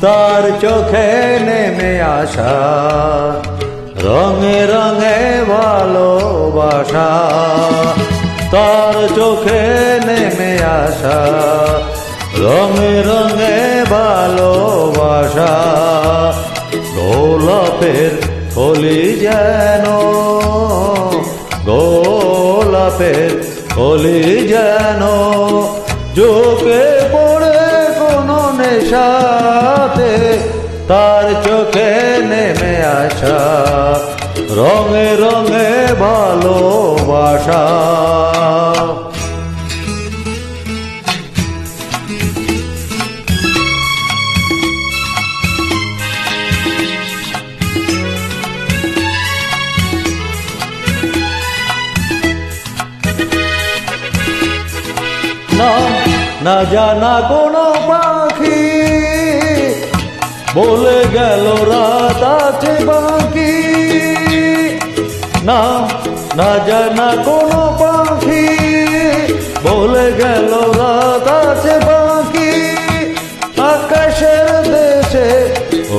তার চোখে নেমে আসা রঙে রঙে ভালোবাসা, তার চোখে নেমে আসা রঙে রঙে ভালোবাসা। গোলাপের কলি যেন, গোলাপের কলি যেন ঝুঁকে পড়ে কোনো নেশাতে, তার চোখে নেমে আসা রঙে রঙে ভালোবাসা। না জানা কোনো পাখি বলে গেল রাত আছে বাকি, না না জানা কোনো পাখি বলে গেল রাত আছে বাকি। আকাশের দেশে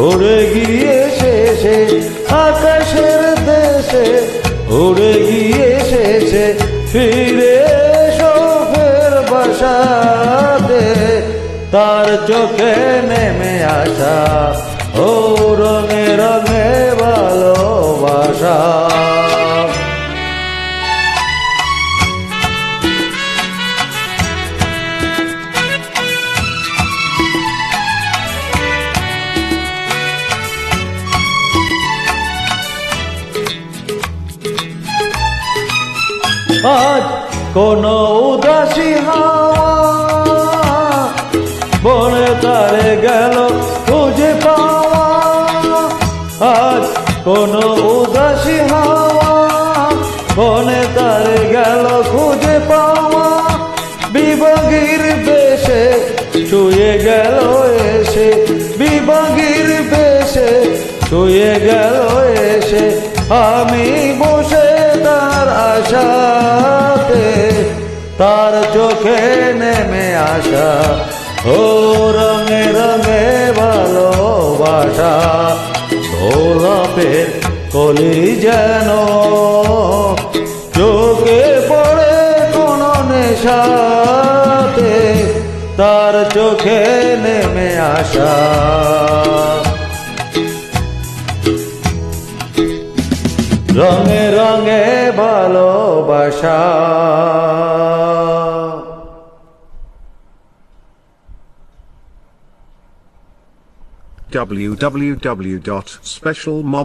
উড়ে গিয়ে শেষে, আকাশের দেশে উড়ে গিয়ে শেষে ফিরে বাসাতে, তার চোখে নেমে আসা ও রঙে রঙে ভালোবাসা। আজ কোনো উদাসী হাওয়া বনে তারে গেল খুঁজে পাওয়া, আজ কোনো উদাসী হাওয়া বনে তারে গেল খুঁজে পাওয়া। বিভাগীর বেশে ছুঁয়ে গেল এসে, বিভাগীর বেশে ছুঁয়ে গেল এসে, আমি বসে তার আশাতে, তার চোখে নেমে আসা ও রঙে রঙে ভালোবাসা। গোলাপের কলি যেন চোখে পড়ে কোনো নেশাতে, তার চোখে নেমে আসা রঙে রঙে ভালোবাসা। www.specialmob